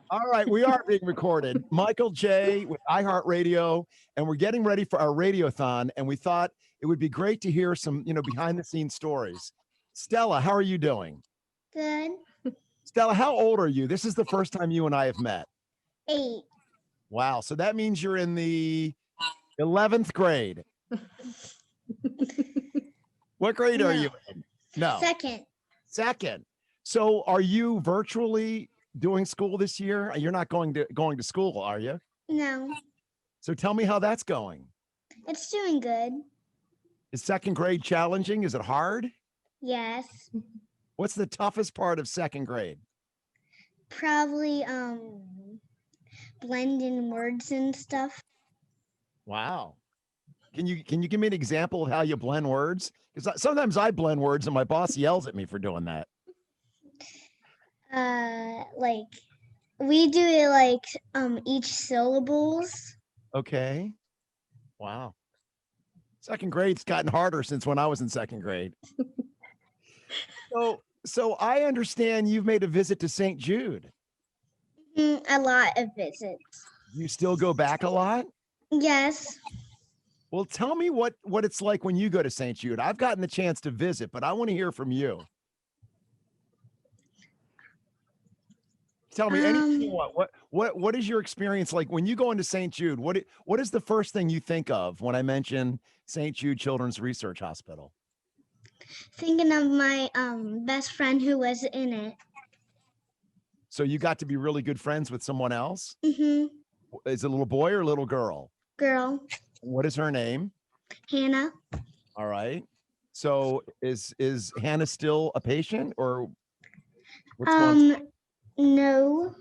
All right, we are being recorded. Michael J. with iHeartRadio, and we're getting ready for our radiothon. And we thought it would be great to hear some, behind the scenes stories. Stella, how are you doing? Good. Stella, how old are you? This is the first time you and I have met. 8. Wow. So that means you're in the 11th grade. What grade are you in? No. Second. So are you virtually doing school this year? You're not going to school, are you? No. So tell me how that's going. It's doing good. Is second grade challenging? Is it hard? Yes. What's the toughest part of second grade? Probably blending words and stuff. Wow. Can you give me an example of how you blend words? Because sometimes I blend words and my boss yells at me for doing that. Like we do it like each syllables. Okay. Wow. Second grade's gotten harder since when I was in second grade. So I understand you've made a visit to St. Jude. A lot of visits. You still go back a lot? Yes. Well, tell me what it's like when you go to St. Jude. I've gotten the chance to visit, but I want to hear from you. Tell me anything you want. What is your experience like when you go into St. Jude? What is the first thing you think of when I mention St. Jude Children's Research Hospital? Thinking of my best friend who was in it. So you got to be really good friends with someone else? Mm-hmm. Is it a little boy or a little girl? Girl. What is her name? Hannah. All right. So is Hannah still a patient or what's going on? No.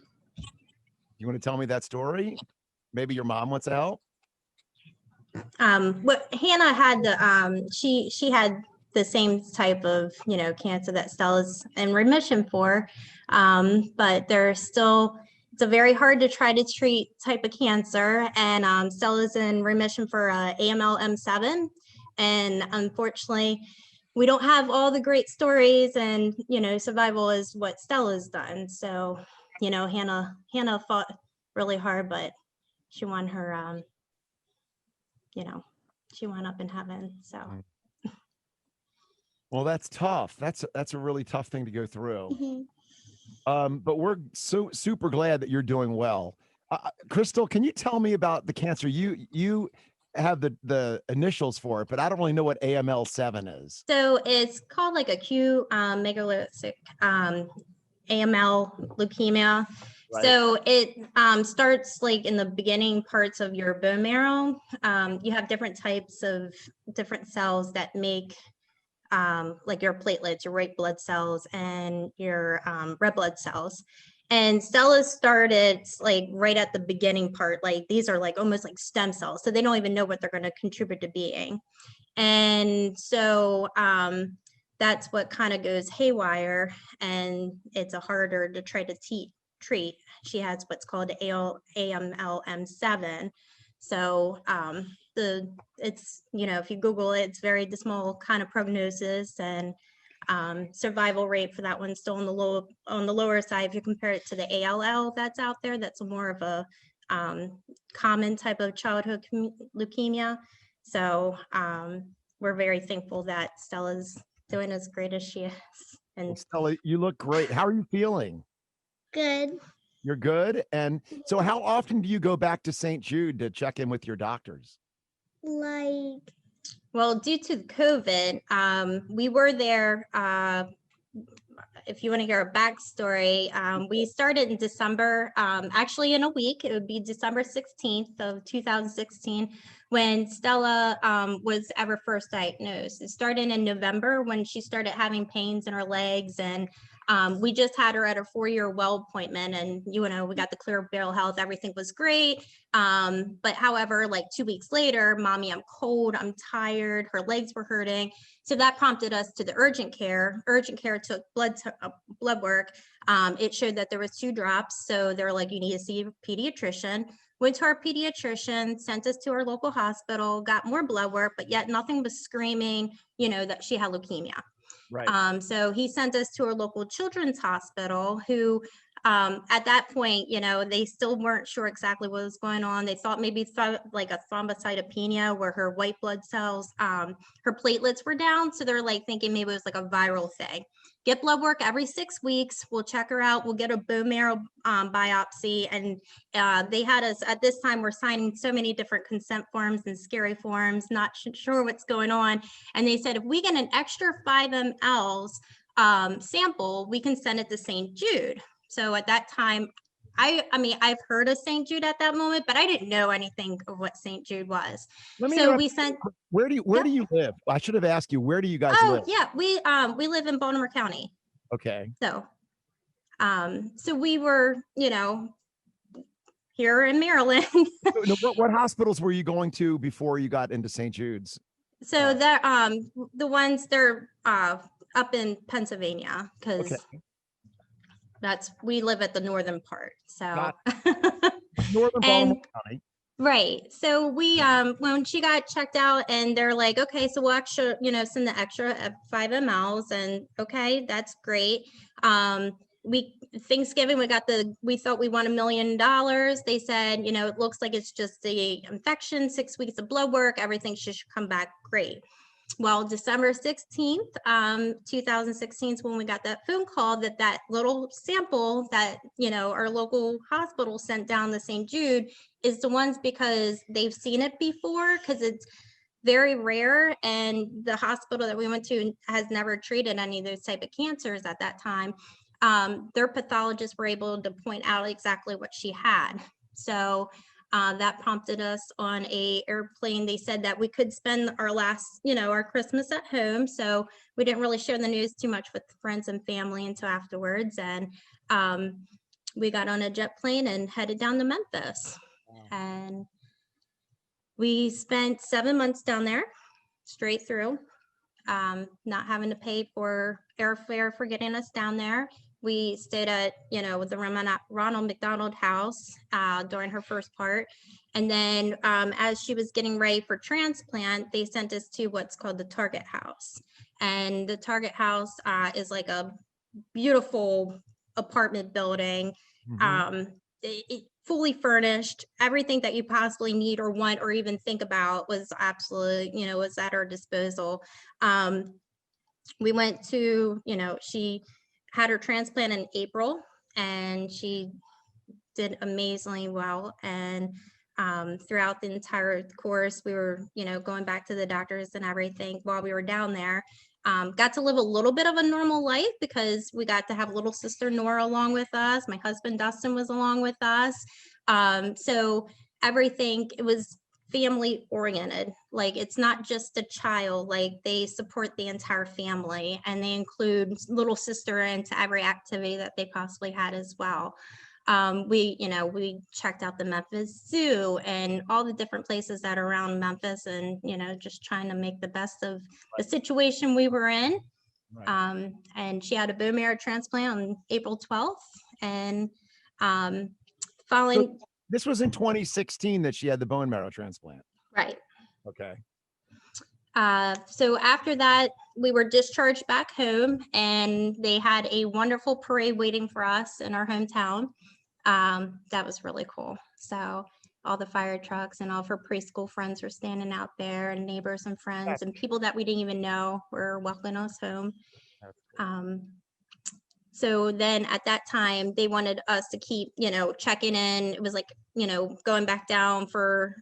You want to tell me that story? Maybe your mom wants to help? What Hannah had she had the same type of cancer that Stella's in remission for, but there's still, it's a very hard to try to treat type of cancer, and Stella's in remission for AML M7, and unfortunately we don't have all the great stories, and survival is what Stella's done. So Hannah fought really hard, but she won her she went up in heaven. So well, that's tough. That's a really tough thing to go through. But we're so super glad that you're doing well. Crystal, can you tell me about the cancer? You have the initials for it, but I don't really know what AML7 is. So it's called like acute megalocytic AML leukemia. Right. So it starts like in the beginning parts of your bone marrow. You have different types of different cells that make like your platelets, your white blood cells, and your red blood cells. And Stella started like right at the beginning part. Like these are like almost like stem cells, so they don't even know what they're going to contribute to being. And so that's what kind of goes haywire, and it's a harder to try to treat. She has what's called AML-M7. So it's if you Google it, it's very dismal kind of prognosis, and survival rate for that one's still on the lower side if you compare it to the ALL that's out there. That's more of a common type of childhood leukemia. So we're very thankful that Stella's doing as great as she is. And well, Stella, you look great. How are you feeling? Good. You're good. And so how often do you go back to St. Jude to check in with your doctors? Well, due to COVID, we were there. If you want to hear a backstory, we started in December, actually in a week. It would be December 16th of 2016 when Stella was ever first diagnosed. It started in November when she started having pains in her legs, and we just had her at her 4-year well appointment, and we got the clear bill of health. Everything was great. But however, like 2 weeks later, mommy, I'm cold, I'm tired, her legs were hurting. So that prompted us to the urgent care. Urgent care took blood work. It showed that there was 2 drops. So they're like, you need to see a pediatrician. Went to our pediatrician, sent us to our local hospital, got more blood work, but yet nothing was screaming, that she had leukemia. Right. So he sent us to our local children's hospital, who At that point, they still weren't sure exactly what was going on. They thought maybe like a thrombocytopenia where her white blood cells, her platelets were down. So they're like thinking maybe it was like a viral thing. Get blood work every 6 weeks. We'll check her out. We'll get a bone marrow biopsy. And they had us at this time, we're signing so many different consent forms and scary forms, not sure what's going on. And they said, if we get an extra 5 mLs sample, we can send it to St. Jude. So at that time, I mean, I've heard of St. Jude at that moment, but I didn't know anything of what St. Jude was. So we sent. Where do you live? I should have asked you, where do you guys live? Yeah, we live in Baltimore County. Okay. So, so we were, here in Maryland. What hospitals were you going to before you got into St. Jude's? So that the ones they're up in Pennsylvania, because we live at the northern part. So northern Baltimore County. Right. So we when she got checked out and they're like, okay, so we'll actually, send the extra 5 mLs, and okay, that's great. Thanksgiving, we thought we won $1 million. They said, it looks like it's just the infection, 6 weeks of blood work, everything should come back great. Well, December 16th, 2016 is when we got that phone call that little sample that, our local hospital sent down to St. Jude is the ones, because they've seen it before, because it's very rare. And the hospital that we went to has never treated any of those type of cancers at that time. Their pathologists were able to point out exactly what she had. So that prompted us on a airplane. They said that we could spend our last, our Christmas at home. So we didn't really share the news too much with friends and family until afterwards. And we got on a jet plane and headed down to Memphis. And we spent 7 months down there, straight through, not having to pay for airfare for getting us down there. We stayed at, with the Ronald McDonald House during her first part. And then as she was getting ready for transplant, they sent us to what's called the Target House. And the Target House is like a beautiful apartment building, fully furnished. Everything that you possibly need or want or even think about was absolutely, was at our disposal. We went to, she had her transplant in April, and she did amazingly well. And throughout the entire course, we were, going back to the doctors and everything while we were down there. Got to live a little bit of a normal life because we got to have little sister Nora along with us. My husband Dustin was along with us. So everything, it was family oriented. Like, it's not just a child, like they support the entire family, and they include little sister into every activity that they possibly had as well. We checked out the Memphis Zoo and all the different places that are around Memphis, and, just trying to make the best of the situation we were in. Right. And she had a bone marrow transplant on April 12th. And following. So this was in 2016 that she had the bone marrow transplant. Right. Okay. So after that, we were discharged back home, and they had a wonderful parade waiting for us in our hometown. That was really cool. So all the fire trucks and all of her preschool friends were standing out there, and neighbors and friends and people that we didn't even know were welcoming us home. So then at that time, they wanted us to keep, checking in. It was like, going back down for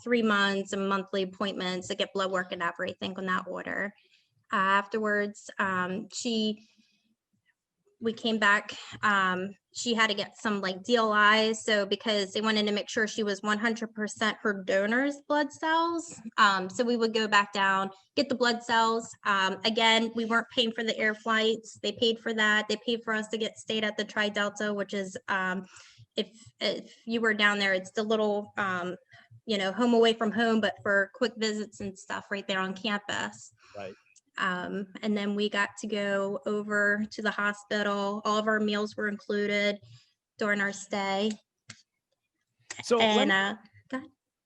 3 months and monthly appointments to get blood work and everything on that order. Afterwards, we came back. She had to get some like DLIs. So because they wanted to make sure she was 100% her donor's blood cells. So we would go back down, get the blood cells. Again, we weren't paying for the air flights. They paid for that. They paid for us to stayed at the Tri-Delta, which is, if you were down there, it's the little, home away from home, but for quick visits and stuff right there on campus. Right. And then we got to go over to the hospital. All of our meals were included during our stay. So and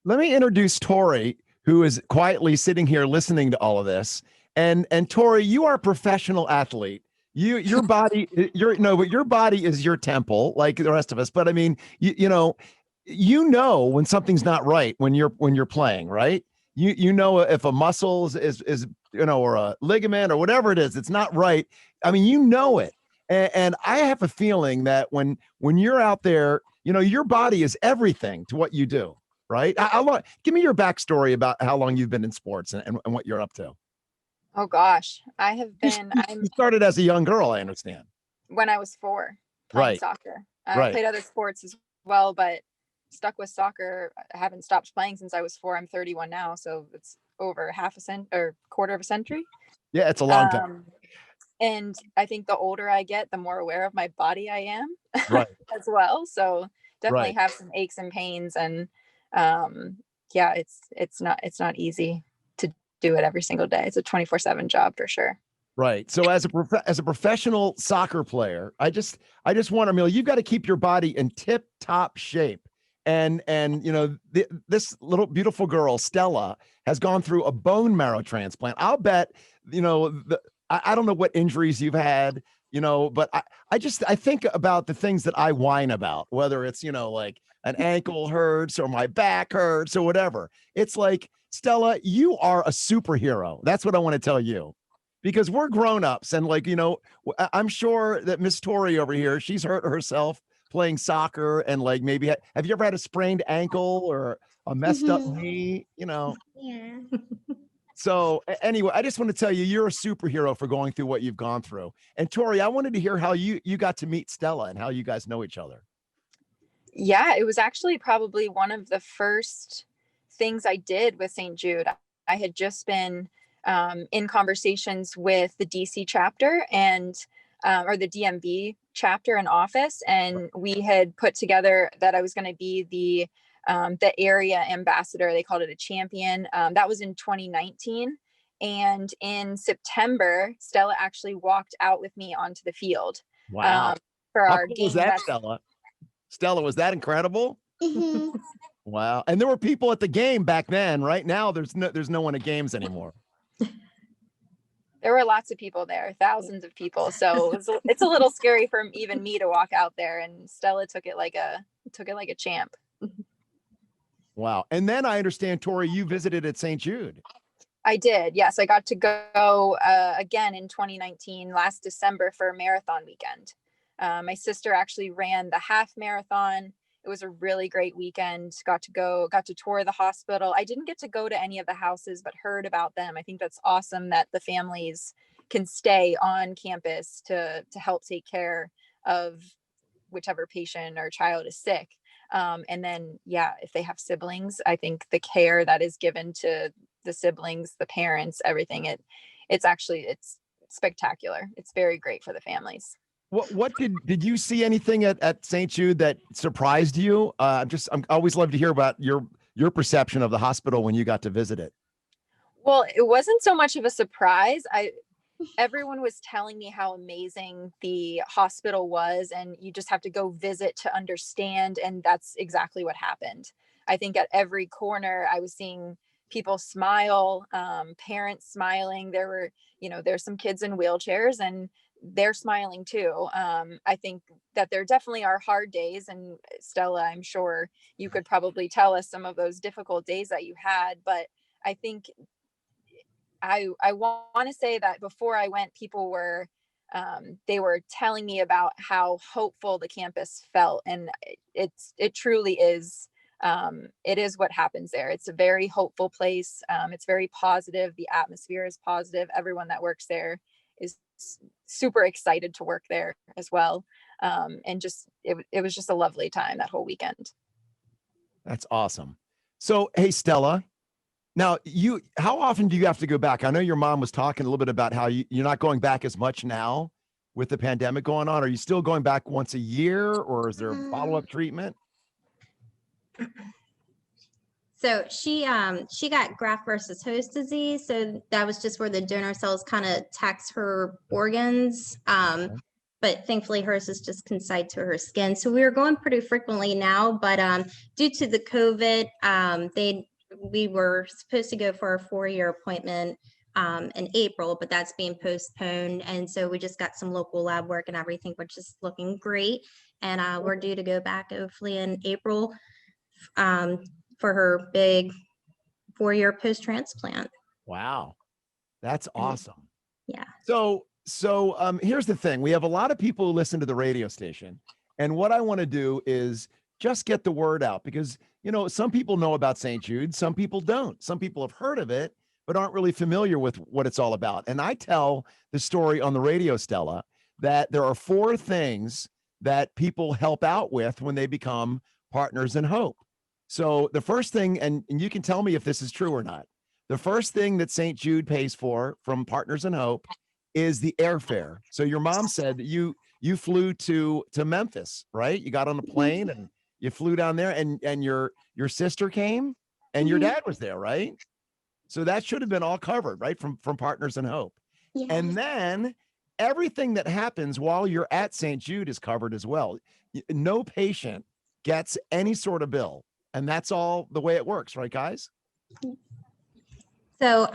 let me introduce Tori, who is quietly sitting here listening to all of this. And Tori, you are a professional athlete. Your body, but your body is your temple, like the rest of us. But I mean, when something's not right when you're playing, right? You know if a muscle is or a ligament or whatever it is, it's not right. I mean, you know it. And I have a feeling that when you're out there, your body is everything to what you do, right? Give me your backstory about how long you've been in sports and what you're up to. Oh gosh, I have You been. you started as a young girl, I understand. When I was 4 playing Right. soccer. I Right. played other sports as well, but stuck with soccer. I haven't stopped playing since I was 4. I'm 31 now, so it's over half a cent or quarter of a century. Yeah, it's a long time. And I think the older I get, the more aware of my body I am Right. as well. So definitely Right. have some aches and pains, and yeah, it's not easy to do it every single day. It's a 24/7 job for sure. Right. So as a professional soccer player, I just want to you've got to keep your body in tip top shape. And this little beautiful girl, Stella, has gone through a bone marrow transplant. I'll bet, I don't know what injuries you've had, but I think about the things that I whine about, whether it's, like an ankle hurts or my back hurts or whatever. It's like, Stella, you are a superhero. That's what I want to tell you. Because we're grown-ups and I'm sure that Miss Tori over here, she's hurt herself playing soccer and maybe have you ever had a sprained ankle or a messed up knee? Yeah. So anyway, I just want to tell you, you're a superhero for going through what you've gone through. And Tori, I wanted to hear how you got to meet Stella and how you guys know each other. Yeah, it was actually probably one of the first things I did with St. Jude. I had just been in conversations with the DC chapter and or the DMV chapter and office, and we had put together that I was going to be the area ambassador. They called it a champion. That was in 2019, and in September, Stella actually walked out with me onto the field. Wow! For How our cool game. Was that, Stella? Stella, was that incredible? Wow! And there were people at the game back then. Right now, there's no one at games anymore. There were lots of people there, thousands of people. So it's a little scary for even me to walk out there. And Stella took it like a champ. Wow! And then I understand, Tori, you visited at St. Jude. I did. Yes, I got to go again in 2019, last December, for marathon weekend. My sister actually ran the half marathon. It was a really great weekend. Got to tour the hospital. I didn't get to go to any of the houses, but heard about them. I think that's awesome that the families can stay on campus to help take care of whichever patient or child is sick. And then, yeah, if they have siblings, I think the care that is given to the siblings, the parents, everything, it's spectacular. It's very great for the families. What did you see anything at St. Jude that surprised you? I always love to hear about your perception of the hospital when you got to visit it. Well, it wasn't so much of a surprise. Everyone was telling me how amazing the hospital was, and you just have to go visit to understand. And that's exactly what happened. I think at every corner I was seeing people smile, parents smiling. There's some kids in wheelchairs and they're smiling too. I think that there definitely are hard days, and Stella, I'm sure you could probably tell us some of those difficult days that you had, but I think I want to say that before I went, people were they were telling me about how hopeful the campus felt, and it truly is. It is what happens there. It's a very hopeful place. It's very positive. The atmosphere is positive. Everyone that works there is super excited to work there as well. And it was just a lovely time that whole weekend. That's awesome. So, hey, Stella, now how often do you have to go back? I know your mom was talking a little bit about how you're not going back as much now with the pandemic going on. Are you still going back once a year, or is there follow-up treatment? So she got graft versus host disease. So that was just where the donor cells kind of tax her organs. But thankfully hers is just confined to her skin. So we were going pretty frequently now, but due to the COVID, we were supposed to go for a 4-year appointment. in April, but that's being postponed. And so we just got some local lab work and everything, which is looking great. And we're due to go back hopefully in April for her big 4-year post-transplant. Wow. That's awesome. Yeah. So here's the thing. We have a lot of people who listen to the radio station. And what I want to do is just get the word out because, you know, some people know about St. Jude, some people don't. Some people have heard of it, but aren't really familiar with what it's all about. And I tell the story on the radio, Stella, that there are 4 things that people help out with when they become partners in hope. So the first thing, and you can tell me if this is true or not, the first thing that St. Jude pays for from Partners in Hope is the airfare. So your mom said that you flew to Memphis, right? You got on a plane and you flew down there, and your sister came and your dad was there, right? So that should have been all covered, right? From Partners in Hope. Yeah. And then everything that happens while you're at St. Jude is covered as well. No patient gets any sort of bill. And that's all the way it works, right, guys? So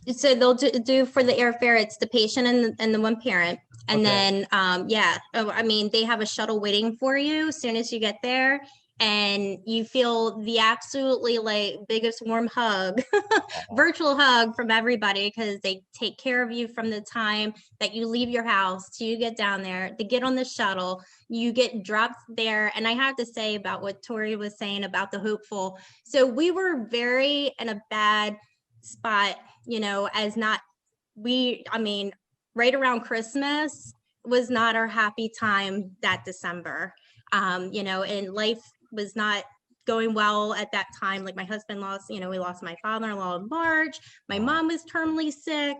so they'll do for the airfare, it's the patient and the one parent. And Okay. then, yeah, I mean, they have a shuttle waiting for you as soon as you get there. And you feel the absolutely like biggest warm hug, virtual hug from everybody, because they take care of you from the time that you leave your house till you get down there, to get on the shuttle, you get dropped there. And I have to say about what Tori was saying about the hopeful. So we were very in a bad spot, you know, as not, I mean, right around Christmas was not our happy time that December, you know, and life was not going well at that time. Like my husband lost, you know, we lost my father-in-law in March. My mom was terminally sick.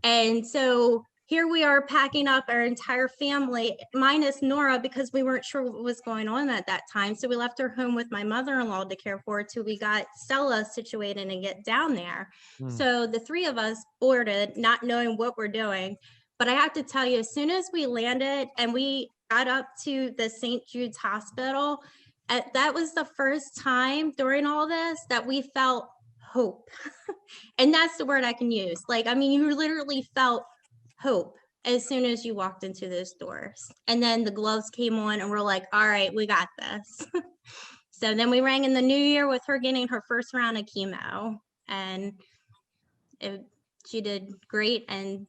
And so here we are packing up our entire family, minus Nora, because we weren't sure what was going on at that time. So we left her home with my mother-in-law to care for till we got Stella situated and get down there. So the 3 of us boarded, not knowing what we're doing. But I have to tell you, as soon as we landed and we got up to the St. Jude's Hospital, that was the first time during all this that we felt hope. And that's the word I can use. Like, I mean, you literally felt hope as soon as you walked into those doors. And then the gloves came on and we're like, all right, we got this. So then we rang in the new year with her getting her first round of chemo, and she did great. And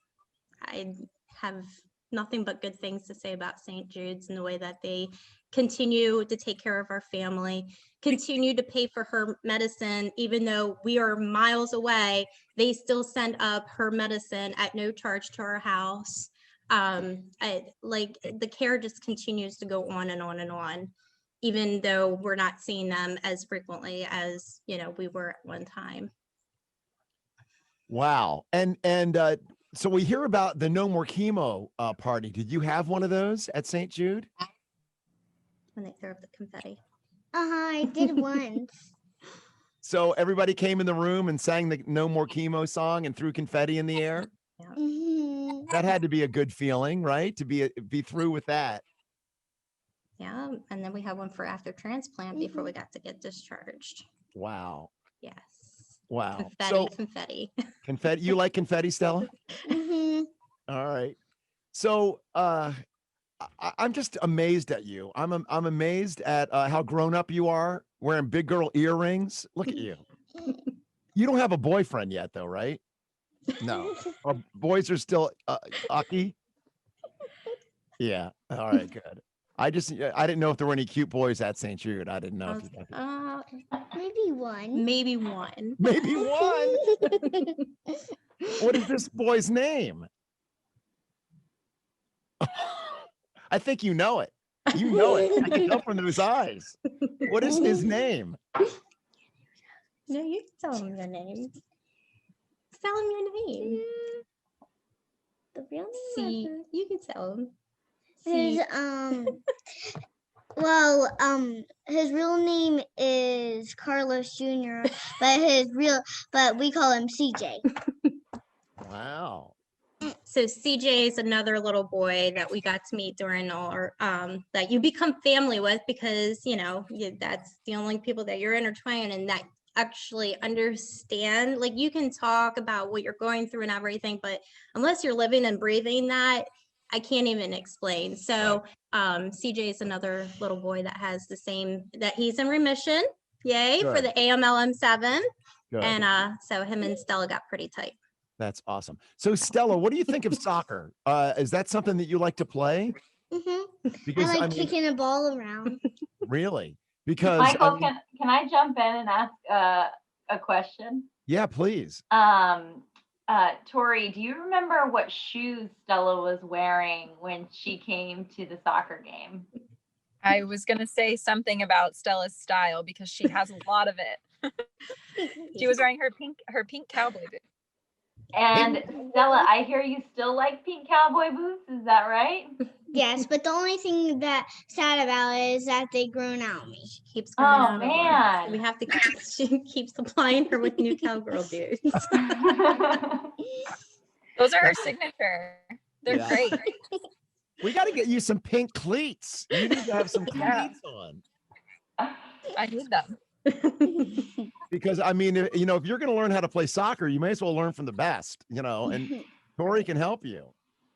I have nothing but good things to say about St. Jude's and the way that they continue to take care of our family, continue to pay for her medicine, even though we are miles away. They still send up her medicine at no charge to our house. Like the care just continues to go on and on and on, even though we're not seeing them as frequently as, you know, we were at one time. Wow. And so we hear about the No More Chemo party. Did you have one of those at St. Jude? When they throw up the confetti. I did once. So everybody came in the room and sang the No More Chemo song and threw confetti in the air. That had to be a good feeling, right? To be through with that. Yeah, and then we had one for after transplant before we got to get discharged. Wow. Yes. Wow. Confetti. Confetti. You like confetti, Stella? All right. So I'm just amazed at you. I'm amazed at how grown up you are, wearing big girl earrings. Look at you. You don't have a boyfriend yet, though, right? No. Our boys are still ucky. Yeah. All right. Good. I didn't know if there were any cute boys at St. Jude. I didn't know. Maybe one. Maybe one. Maybe one. What is this boy's name? I think you know it. You know it. I can tell from those eyes. What is his name? No, you can tell him your name. Tell him your name. The real name? See, you can tell him. His his real name is Carlos Jr., but we call him CJ. Wow. So CJ is another little boy that we got to meet during our that you become family with, because you know that's the only people that you're intertwined, and that actually understand. Like, you can talk about what you're going through and everything, but unless you're living and breathing that, I can't even explain. So CJ is another little boy that has the same, that he's in remission. Yay for Good. the AMLM7. Good. And so him and Stella got pretty tight. That's awesome. So Stella, what do you think of soccer? Is that something that you like to play? Because I like kicking a ball around. Really? Because Michael, can I jump in and ask a question? Yeah, please. Tori, do you remember what shoes Stella was wearing when she came to the soccer game? I was going to say something about Stella's style because she has a lot of it. She was wearing her pink cowboy boots. And Stella, I hear you still like pink cowboy boots. Is that right? Yes, but the only thing that's sad about it is that they grown out on me. She keeps growing out of them. Man. We have to keep supplying her with new cowgirl dudes. Those are her signature. They're great. We got to get you some pink cleats. You need to have some cleats on. I need them. Because I mean, if you're going to learn how to play soccer, you may as well learn from the best, and Tori can help you.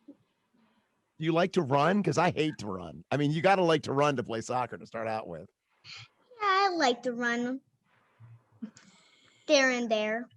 Do you like to run? Because I hate to run. I mean, you got to like to run to play soccer to start out with. Yeah, I like to run there and there.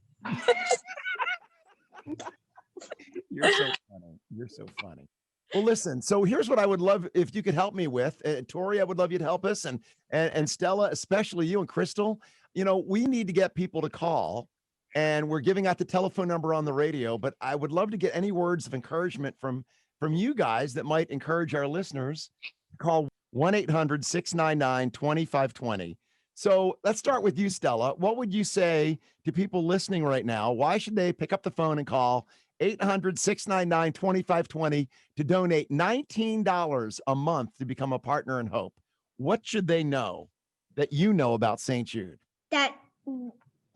You're so funny. You're so funny. Well, listen, so here's what I would love if you could help me with. Tori, I would love you to help us. And Stella, especially you and Crystal, we need to get people to call, and we're giving out the telephone number on the radio, but I would love to get any words of encouragement from you guys that might encourage our listeners. Call 1-800-699-2520. So let's start with you, Stella. What would you say to people listening right now? Why should they pick up the phone and call 800-699-2520 to donate $19 a month to become a partner in hope? What should they know that you know about St. Jude? That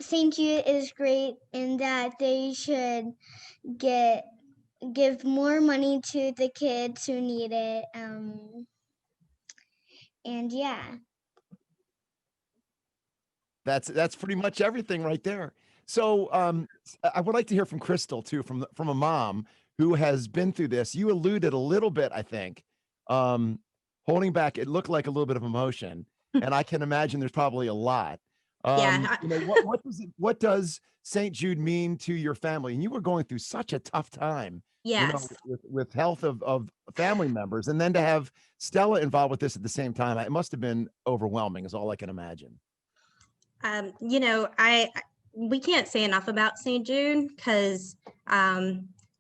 St. Jude is great and that they should give more money to the kids who need it. And yeah. That's pretty much everything right there. So I would like to hear from Crystal too, from a mom who has been through this. You alluded a little bit, I think, holding back. It looked like a little bit of emotion, and I can imagine there's probably a lot. What does St. Jude mean to your family? And you were going through such a tough time, Yes. with health of family members, and then to have Stella involved with this at the same time, it must have been overwhelming, is all I can imagine. We can't say enough about St. Jude because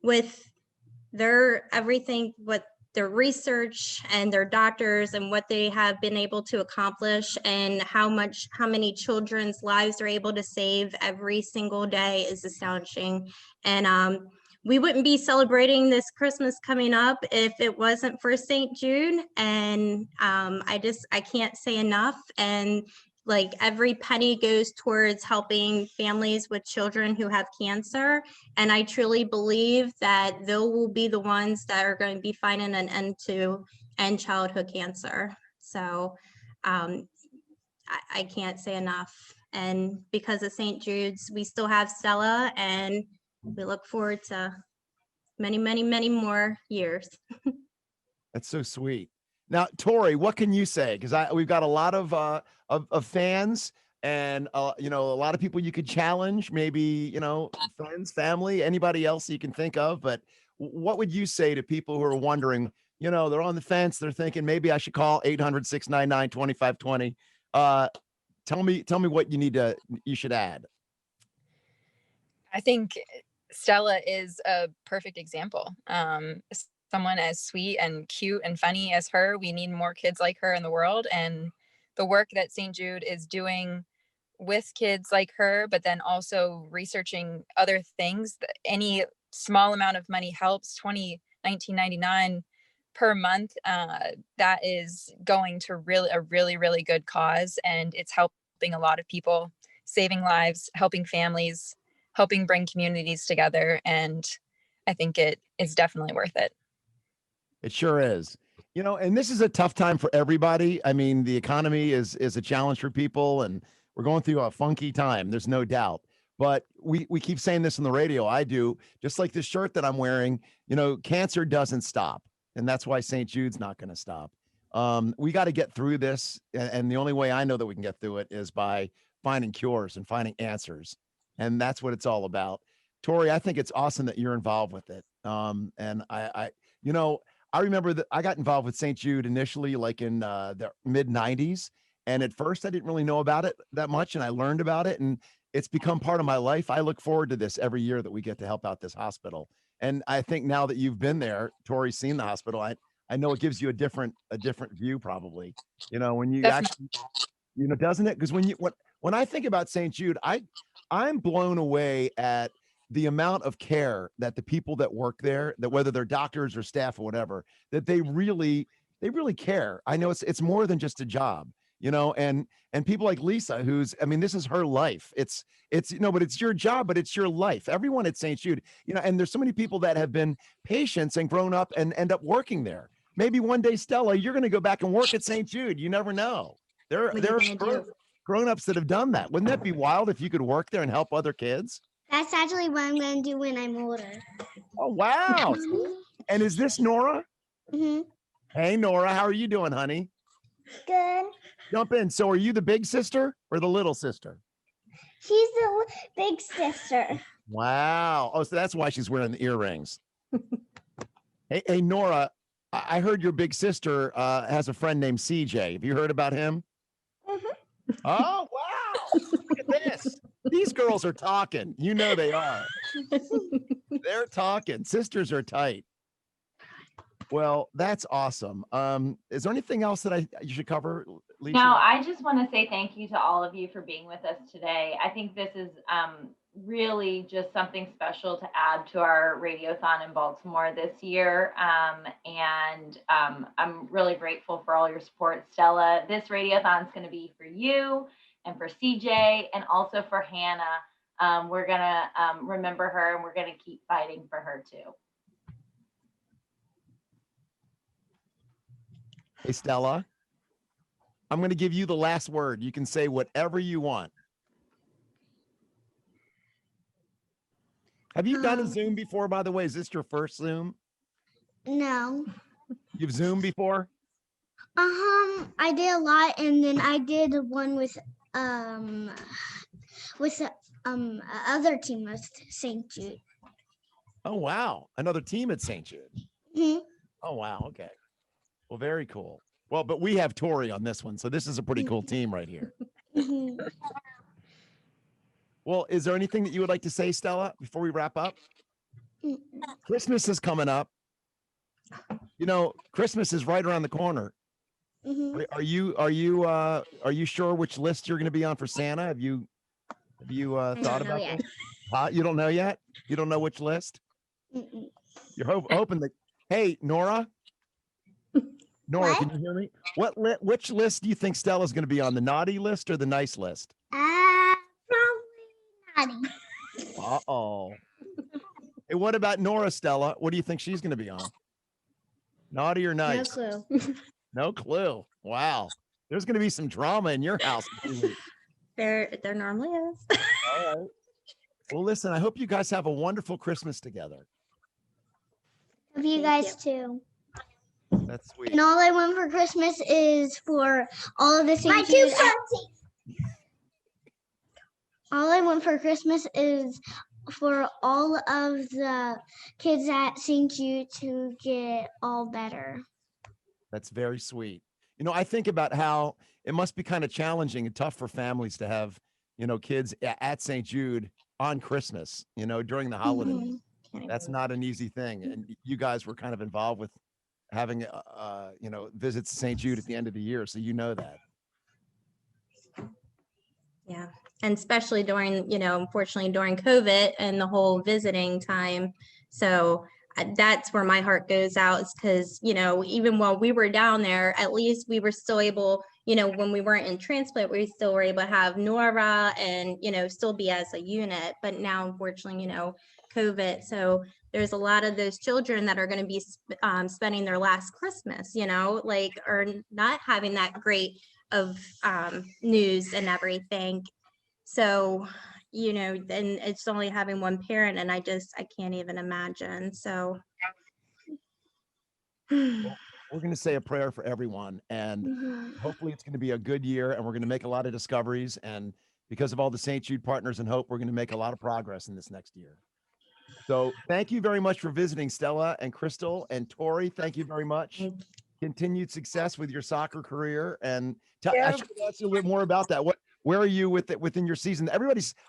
with their everything, what their research and their doctors and what they have been able to accomplish and how many children's lives they're able to save every single day is astonishing. And we wouldn't be celebrating this Christmas coming up if it wasn't for St. Jude. And I can't say enough. And like every penny goes towards helping families with children who have cancer. And I truly believe that they will be the ones that are going to be finding an end to end childhood cancer. So I can't say enough. And because of St. Jude's, we still have Stella, and we look forward to many, many, many more years. That's so sweet. Now, Tori, what can you say? Because we've got a lot of fans, and a lot of people you could challenge. Maybe friends, family, anybody else you can think of. But what would you say to people who are wondering? They're on the fence. They're thinking maybe I should call 800-699-2520. Tell me what you should add. I think Stella is a perfect example. Someone as sweet and cute and funny as her. We need more kids like her in the world. And the work that St. Jude is doing with kids like her, but then also researching other things, any small amount of money helps. $19.99 per month. That is going to a really, really good cause. And it's helping a lot of people, saving lives, helping families, helping bring communities together. And I think it is definitely worth it. It sure is. And this is a tough time for everybody. I mean, the economy is a challenge for people, and we're going through a funky time. There's no doubt. But we keep saying this on the radio. I do, just like this shirt that I'm wearing. You know, cancer doesn't stop, and that's why St. Jude's not going to stop. We got to get through this, and the only way I know that we can get through it is by finding cures and finding answers, and that's what it's all about. Tori, I think it's awesome that you're involved with it. And you know, I remember that I got involved with St. Jude initially, like in the mid '90s, and at first I didn't really know about it that much, and I learned about it, and it's become part of my life. I look forward to this every year that we get to help out this hospital. And I think now that you've been there, Tori's seen the hospital. I know it gives you a different view, probably. You know, when you Definitely. actually, you know, doesn't it? Because when I think about St. Jude, I'm blown away at the amount of care that the people that work there, that whether they're doctors or staff or whatever, that they really care. I know it's more than just a job, you know, and people like Lisa, who's, I mean, this is her life. It's, you know, but it's your job, but it's your life. Everyone at St. Jude, you know, and there's so many people that have been patients and grown up and end up working there. Maybe one day, Stella, you're going to go back and work at St. Jude. You never know. There What are are you gonna do? grown-ups that have done that. Wouldn't that be wild if you could work there and help other kids? That's actually what I'm going to do when I'm older. Oh, wow. And is this Nora? Mm-hmm. Hey, Nora, how are you doing, honey? Good. Jump in. So are you the big sister or the little sister? She's the big sister. Wow. Oh, so that's why she's wearing the earrings. Hey, Nora, I heard your big sister has a friend named CJ. Have you heard about him? Mm-hmm. Oh, wow. Look at this. These girls are talking. You know they are. They're talking. Sisters are tight. Well, that's awesome. Is there anything else that you should cover, Lisa? No, I just want to say thank you to all of you for being with us today. I think this is really just something special to add to our Radiothon in Baltimore this year. And I'm really grateful for all your support, Stella. This Radiothon is going to be for you and for CJ and also for Hannah. We're going to remember her, and we're going to keep fighting for her too. Hey, Stella, I'm going to give you the last word. You can say whatever you want. Have you done a Zoom before, by the way? Is this your first Zoom? No. You've Zoomed before? I did a lot, and then I did one with other team with St. Jude. Oh, wow. Another team at St. Jude. Mm-hmm. Oh, wow. Okay. Well, very cool. Well, but we have Tori on this one, so this is a pretty cool team right here. Mm-hmm. Well, is there anything that you would like to say, Stella, before we wrap up? Christmas is coming up. You know, Christmas is right around the corner. Mm-hmm. Are you sure which list you're going to be on for Santa? Have you thought about yet. that? You don't know yet? You don't know which list? Mm-mm. You're hoping that. Hey, Nora. Nora, What? can you hear me? Which list do you think Stella's going to be on? The naughty list or the nice list? Probably naughty. Uh-oh. Hey, what about Nora, Stella? What do you think she's going to be on? Naughty or nice? No clue. No clue. Wow. There's going to be some drama in your house. There normally is. All right. Well, listen, I hope you guys have a wonderful Christmas together. Hope you guys too. That's sweet. And all I want for Christmas is for all of the St. Jude. All I want for Christmas is for all of the kids at St. Jude to get all better. That's very sweet. You know, I think about how it must be kind of challenging and tough for families to have, you know, kids at St. Jude on Christmas, you know, during the holidays. Mhm. That's not an easy thing. And you guys were kind of involved with having, you know, visits to St. Jude at the end of the year. So you know that. Yeah. And especially during, you know, unfortunately during COVID and the whole visiting time. So that's where my heart goes out, is because, you know, even while we were down there, at least we were still able, you know, when we weren't in transplant, we still were able to have Nora and, you know, still be as a unit. But now, unfortunately, you know, COVID. So there's a lot of those children that are going to be spending their last Christmas, you know, like, or not having that great news and everything. So, you know, and it's only having one parent, and I can't even imagine. So We're going to say a prayer for everyone, and hopefully it's going to be a good year, and we're going to make a lot of discoveries. And because of all the St. Jude Partners and Hope, we're going to make a lot of progress in this next year. So thank you very much for visiting, Stella and Crystal and Tori. Thank you very much. Continued success with your soccer career. And I should ask you a little bit more about that. Where are you with it within your season?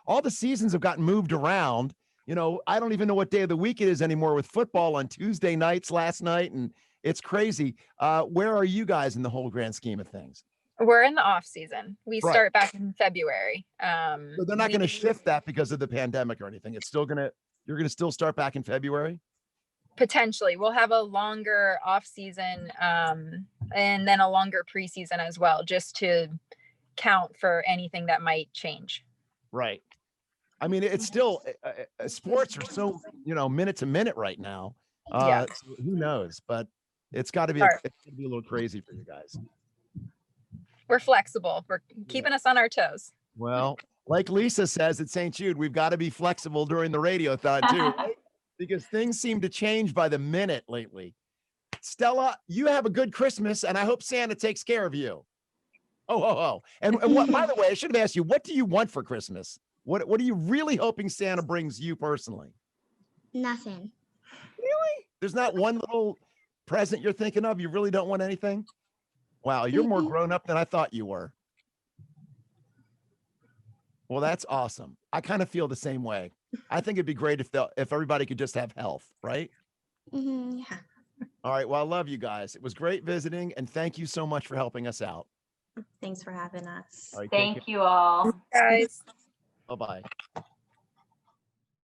All the seasons have gotten moved around. You know, I don't even know what day of the week it is anymore with football on Tuesday nights last night, and it's crazy. Where are you guys in the whole grand scheme of things? We're in the off season. We Right. start back in February. So they're not going to shift that because of the pandemic or anything. It's still you're going to still start back in February? Potentially. We'll have a longer off season, and then a longer preseason as well, just to count for anything that might change. Right. I mean, it's still sports are so, you know, minute to minute right now. Yeah. So who knows? But it's got to be Sure. it's gonna be a little crazy for you guys. We're flexible. We're keeping us on our toes. Well, like Lisa says at St. Jude, we've got to be flexible during the radiothon too, right? Because things seem to change by the minute lately. Stella, you have a good Christmas, and I hope Santa takes care of you. Oh. And what, by the way, I should have asked you, what do you want for Christmas? What are you really hoping Santa brings you personally? Nothing. Really? There's not one little present you're thinking of? You really don't want anything? Wow, you're more grown up than I thought you were. Well, that's awesome. I kind of feel the same way. I think it'd be great if everybody could just have health, right? Mm-hmm. yeah. All right. Well, I love you guys. It was great visiting, and thank you so much for helping us out. Thanks for having us. All right, take care. Thank you all. Guys. Bye-bye.